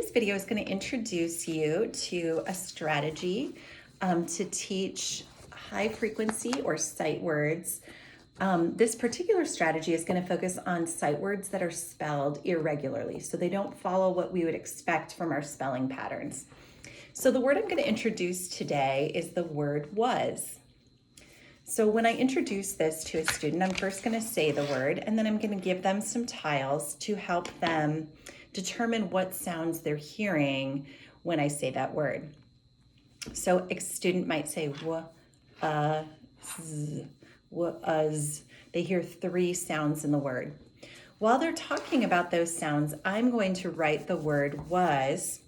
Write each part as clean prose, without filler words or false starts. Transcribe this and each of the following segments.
Today's video is going to introduce you to a strategy to teach high frequency or sight words. This particular strategy is going to focus on sight words that are spelled irregularly, so they don't follow what we would expect from our spelling patterns. So the word I'm going to introduce today is the word was. So when I introduce this to a student, I'm first going to say the word, and then I'm going to give them some tiles to help them determine what sounds they're hearing when I say that word. So a student might say z, z. They hear three sounds in the word. While they're talking about those sounds, I'm going to write the word was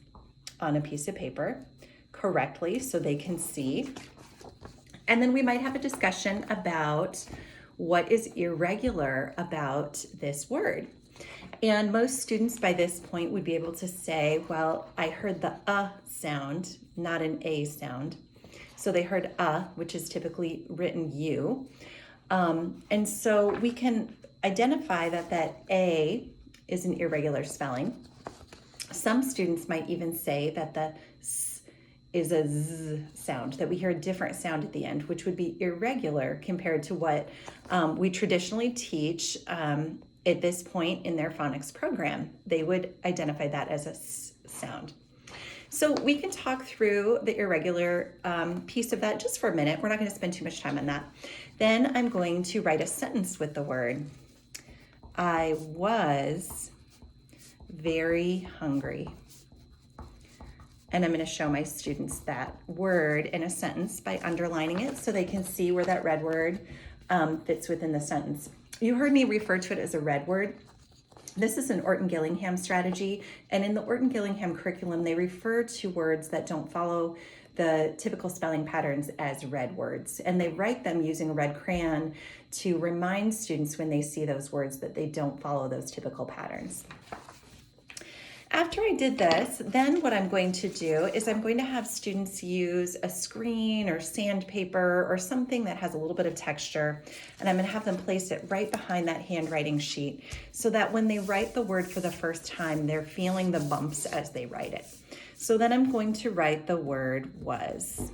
on a piece of paper correctly so they can see. And then we might have a discussion about what is irregular about this word. And most students by this point would be able to say, well, I heard the sound, not an a sound. So they heard which is typically written u. And so we can identify that a is an irregular spelling. Some students might even say that the s is a z sound, that we hear a different sound at the end, which would be irregular compared to what we traditionally teach at this point in their phonics program. They would identify that as a s sound. So we can talk through the irregular piece of that just for a minute. We're not going to spend too much time on that. Then I'm going to write a sentence with the word. I was very hungry. And I'm going to show my students that word in a sentence by underlining it so they can see where that red word fits within the sentence. You heard me refer to it as a red word. This is an Orton-Gillingham strategy, and in the Orton-Gillingham curriculum, they refer to words that don't follow the typical spelling patterns as red words, and they write them using a red crayon to remind students when they see those words that they don't follow those typical patterns. After I did this, then what I'm going to do is I'm going to have students use a screen or sandpaper or something that has a little bit of texture, and I'm going to have them place it right behind that handwriting sheet so that when they write the word for the first time, they're feeling the bumps as they write it. So then I'm going to write the word was.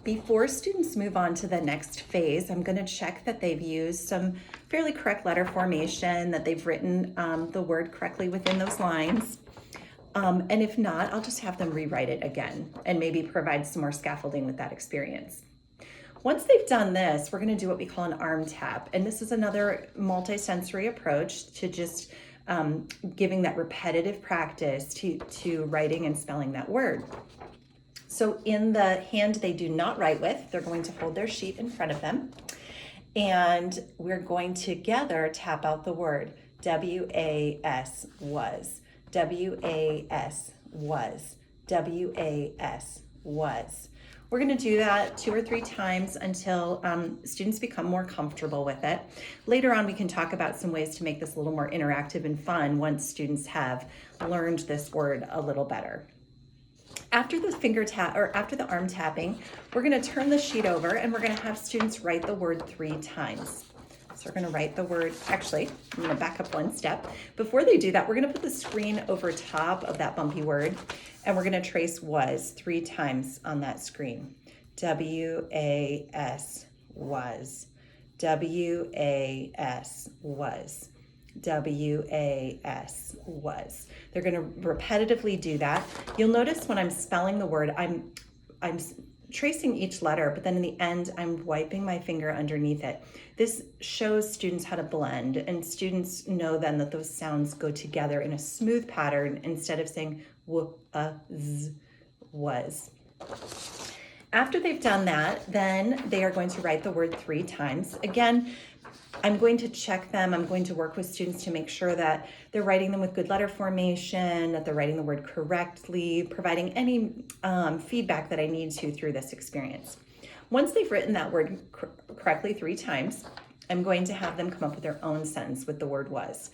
Before students move on to the next phase, I'm going to check that they've used some fairly correct letter formation, that they've written the word correctly within those lines. And if not, I'll just have them rewrite it again and maybe provide some more scaffolding with that experience. Once they've done this, we're going to do what we call an arm tap. And this is another multisensory approach to just giving that repetitive practice to writing and spelling that word. So in the hand they do not write with, they're going to hold their sheet in front of them, and we're going together tap out the word W-A-S, was, W-A-S, was, W-A-S, was. We're going to do that 2 or 3 times until students become more comfortable with it. Later on, we can talk about some ways to make this a little more interactive and fun once students have learned this word a little better. After the finger tap or after the arm tapping, we're going to turn the sheet over and we're going to have students write the word 3 times. So we're going to write the word, actually, I'm going to back up one step. Before they do that, we're going to put the screen over top of that bumpy word, and we're going to trace was 3 times on that screen. W-A-S, was. W-A-S, was. W-A-S, was. They're going to repetitively do that. You'll notice when I'm spelling the word, I'm tracing each letter, but then in the end, I'm wiping my finger underneath it. This shows students how to blend, and students know then that those sounds go together in a smooth pattern instead of saying z, was. After they've done that, then they are going to write the word 3 times. Again, I'm going to check them. I'm going to work with students to make sure that they're writing them with good letter formation, that they're writing the word correctly, providing any feedback that I need to through this experience. Once they've written that word correctly 3 times, I'm going to have them come up with their own sentence with the word was.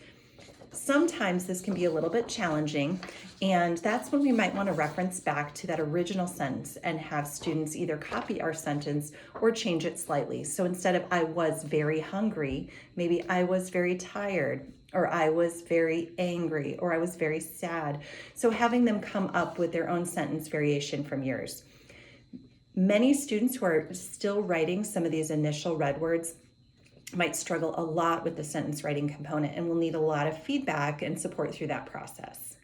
Sometimes this can be a little bit challenging, and that's when we might want to reference back to that original sentence and have students either copy our sentence or change it slightly. So instead of I was very hungry, maybe I was very tired, or I was very angry, or I was very sad. So having them come up with their own sentence variation from yours. Many students who are still writing some of these initial red words might struggle a lot with the sentence writing component and will need a lot of feedback and support through that process.